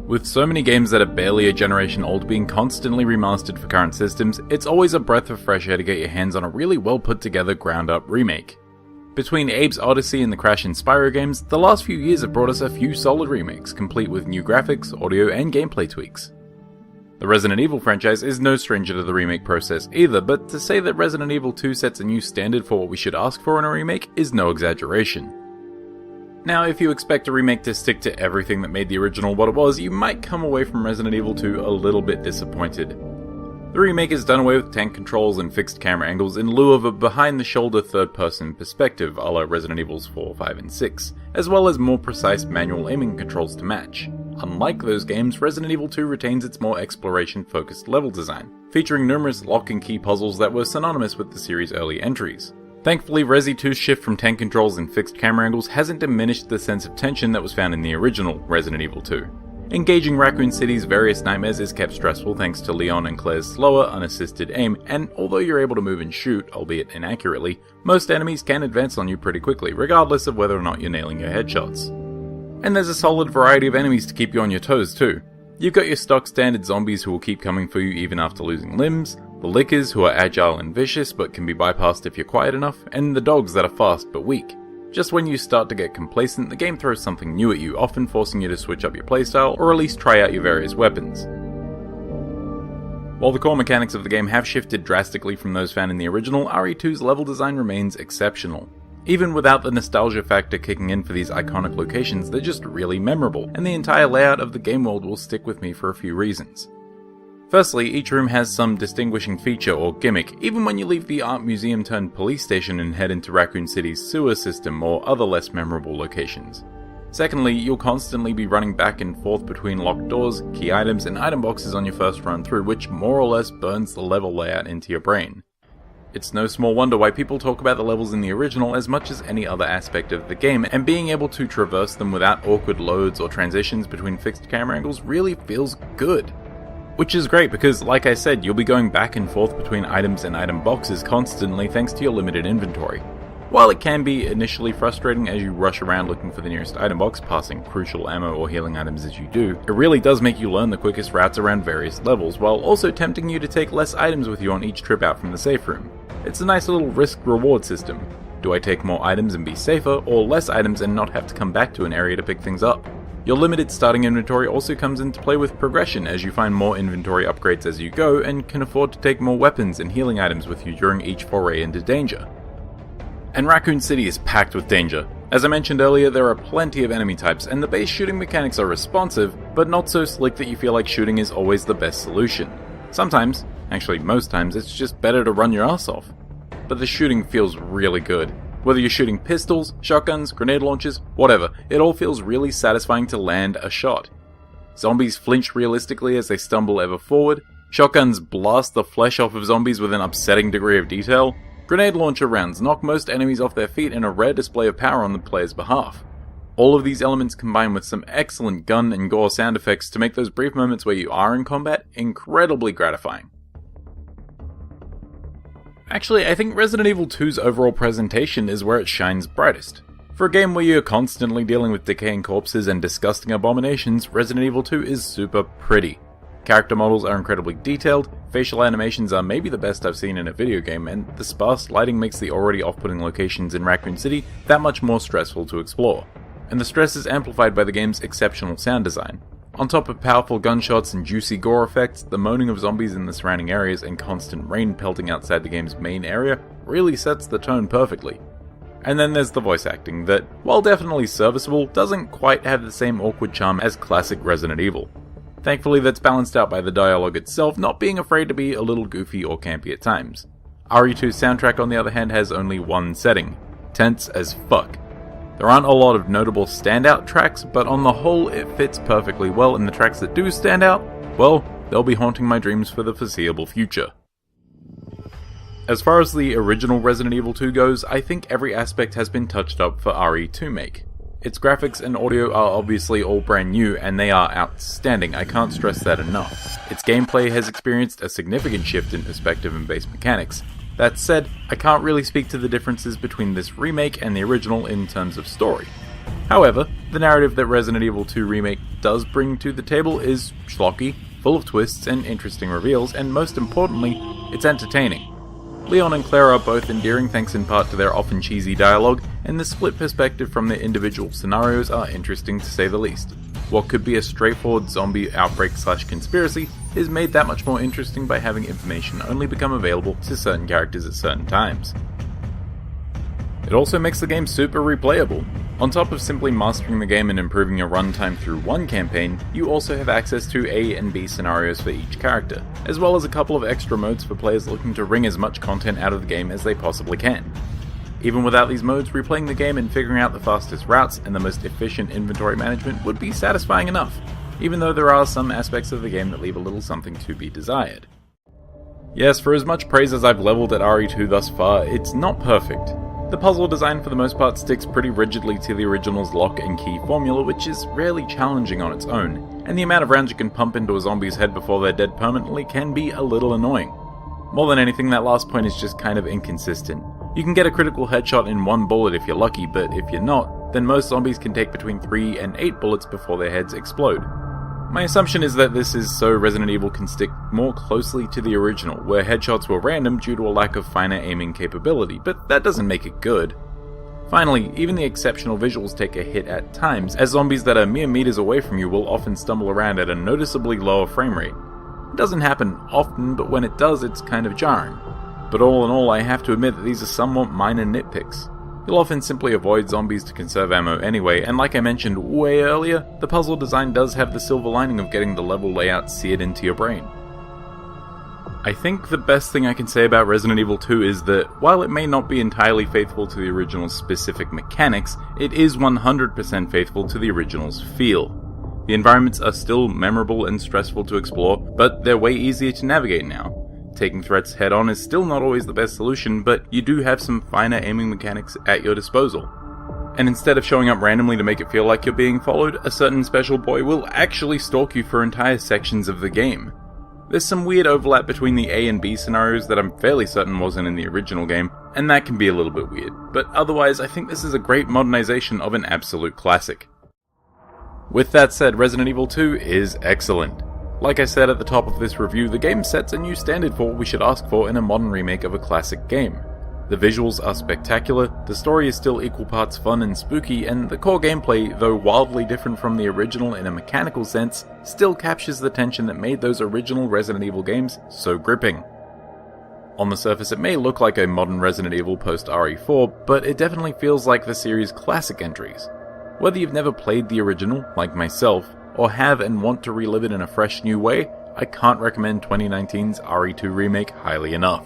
With so many games that are barely a generation old being constantly remastered for current systems, it's always a breath of fresh air to get your hands on a really well put together ground up remake. Between Abe's Odyssey and the Crash and Spyro games, the last few years have brought us a few solid remakes, complete with new graphics, audio and gameplay tweaks. The Resident Evil franchise is no stranger to the remake process either, but to say that Resident Evil 2 sets a new standard for what we should ask for in a remake is no exaggeration. Now, if you expect a remake to stick to everything that made the original what it was, you might come away from Resident Evil 2 a little bit disappointed. The remake has done away with tank controls and fixed camera angles in lieu of a behind-the-shoulder third-person perspective a la Resident Evils 4, 5, and 6, as well as more precise manual aiming controls to match. Unlike those games, Resident Evil 2 retains its more exploration-focused level design, featuring numerous lock and key puzzles that were synonymous with the series' early entries. Thankfully, Resi 2's shift from tank controls and fixed camera angles hasn't diminished the sense of tension that was found in the original Resident Evil 2. Engaging Raccoon City's various nightmares is kept stressful thanks to Leon and Claire's slower, unassisted aim, and although you're able to move and shoot, albeit inaccurately, most enemies can advance on you pretty quickly, regardless of whether or not you're nailing your headshots. And there's a solid variety of enemies to keep you on your toes too. You've got your stock standard zombies who will keep coming for you even after losing limbs, the lickers who are agile and vicious but can be bypassed if you're quiet enough, and the dogs that are fast but weak. Just when you start to get complacent, the game throws something new at you, often forcing you to switch up your playstyle or at least try out your various weapons. While the core mechanics of the game have shifted drastically from those found in the original, RE2's level design remains exceptional. Even without the nostalgia factor kicking in for these iconic locations, they're just really memorable, and the entire layout of the game world will stick with me for a few reasons. Firstly, each room has some distinguishing feature or gimmick, even when you leave the art museum turned police station and head into Raccoon City's sewer system or other less memorable locations. Secondly, you'll constantly be running back and forth between locked doors, key items, and item boxes on your first run through, which more or less burns the level layout into your brain. It's no small wonder why people talk about the levels in the original as much as any other aspect of the game, and being able to traverse them without awkward loads or transitions between fixed camera angles really feels good. Which is great because, like I said, you'll be going back and forth between items and item boxes constantly thanks to your limited inventory. While it can be initially frustrating as you rush around looking for the nearest item box, passing crucial ammo or healing items as you do, it really does make you learn the quickest routes around various levels, while also tempting you to take less items with you on each trip out from the safe room. It's a nice little risk-reward system. Do I take more items and be safer, or less items and not have to come back to an area to pick things up? Your limited starting inventory also comes into play with progression as you find more inventory upgrades as you go and can afford to take more weapons and healing items with you during each foray into danger. And Raccoon City is packed with danger. As I mentioned earlier, there are plenty of enemy types and the base shooting mechanics are responsive, but not so slick that you feel like shooting is always the best solution. Sometimes, actually most times, it's just better to run your ass off. But the shooting feels really good. Whether you're shooting pistols, shotguns, grenade launchers, whatever, it all feels really satisfying to land a shot. Zombies flinch realistically as they stumble ever forward, shotguns blast the flesh off of zombies with an upsetting degree of detail, grenade launcher rounds knock most enemies off their feet in a rare display of power on the player's behalf. All of these elements combine with some excellent gun and gore sound effects to make those brief moments where you are in combat incredibly gratifying. Actually, I think Resident Evil 2's overall presentation is where it shines brightest. For a game where you're constantly dealing with decaying corpses and disgusting abominations, Resident Evil 2 is super pretty. Character models are incredibly detailed, facial animations are maybe the best I've seen in a video game, and the sparse lighting makes the already off-putting locations in Raccoon City that much more stressful to explore. And the stress is amplified by the game's exceptional sound design. On top of powerful gunshots and juicy gore effects, the moaning of zombies in the surrounding areas and constant rain pelting outside the game's main area really sets the tone perfectly. And then there's the voice acting that, while definitely serviceable, doesn't quite have the same awkward charm as classic Resident Evil. Thankfully that's balanced out by the dialogue itself not being afraid to be a little goofy or campy at times. RE2's soundtrack on the other hand has only one setting: tense as fuck. There aren't a lot of notable standout tracks, but on the whole it fits perfectly well, and the tracks that do stand out, well, they'll be haunting my dreams for the foreseeable future. As far as the original Resident Evil 2 goes, I think every aspect has been touched up for RE2 make. Its graphics and audio are obviously all brand new, and they are outstanding, I can't stress that enough. Its gameplay has experienced a significant shift in perspective and base mechanics. That said, I can't really speak to the differences between this remake and the original in terms of story. However, the narrative that Resident Evil 2 Remake does bring to the table is schlocky, full of twists and interesting reveals, and most importantly, it's entertaining. Leon and Claire are both endearing thanks in part to their often cheesy dialogue, and the split perspective from their individual scenarios are interesting to say the least. What could be a straightforward zombie outbreak/conspiracy is made that much more interesting by having information only become available to certain characters at certain times. It also makes the game super replayable. On top of simply mastering the game and improving your runtime through one campaign, you also have access to A and B scenarios for each character, as well as a couple of extra modes for players looking to wring as much content out of the game as they possibly can. Even without these modes, replaying the game and figuring out the fastest routes and the most efficient inventory management would be satisfying enough, even though there are some aspects of the game that leave a little something to be desired. Yes, for as much praise as I've leveled at RE2 thus far, it's not perfect. The puzzle design for the most part sticks pretty rigidly to the original's lock and key formula, which is rarely challenging on its own, and the amount of rounds you can pump into a zombie's head before they're dead permanently can be a little annoying. More than anything, that last point is just kind of inconsistent. You can get a critical headshot in one bullet if you're lucky, but if you're not, then most zombies can take between 3 and 8 bullets before their heads explode. My assumption is that this is so Resident Evil can stick more closely to the original, where headshots were random due to a lack of finer aiming capability, but that doesn't make it good. Finally, even the exceptional visuals take a hit at times, as zombies that are mere meters away from you will often stumble around at a noticeably lower frame rate. It doesn't happen often, but when it does, it's kind of jarring. But all in all, I have to admit that these are somewhat minor nitpicks. You'll often simply avoid zombies to conserve ammo anyway, and like I mentioned way earlier, the puzzle design does have the silver lining of getting the level layout seared into your brain. I think the best thing I can say about Resident Evil 2 is that, while it may not be entirely faithful to the original's specific mechanics, it is 100% faithful to the original's feel. The environments are still memorable and stressful to explore, but they're way easier to navigate now. Taking threats head on is still not always the best solution, but you do have some finer aiming mechanics at your disposal. And instead of showing up randomly to make it feel like you're being followed, a certain special boy will actually stalk you for entire sections of the game. There's some weird overlap between the A and B scenarios that I'm fairly certain wasn't in the original game, and that can be a little bit weird, but otherwise I think this is a great modernization of an absolute classic. With that said, Resident Evil 2 is excellent. Like I said at the top of this review, the game sets a new standard for what we should ask for in a modern remake of a classic game. The visuals are spectacular, the story is still equal parts fun and spooky, and the core gameplay, though wildly different from the original in a mechanical sense, still captures the tension that made those original Resident Evil games so gripping. On the surface it may look like a modern Resident Evil post RE4, but it definitely feels like the series' classic entries. Whether you've never played the original, like myself, or have and want to relive it in a fresh new way, I can't recommend 2019's RE2 Remake highly enough.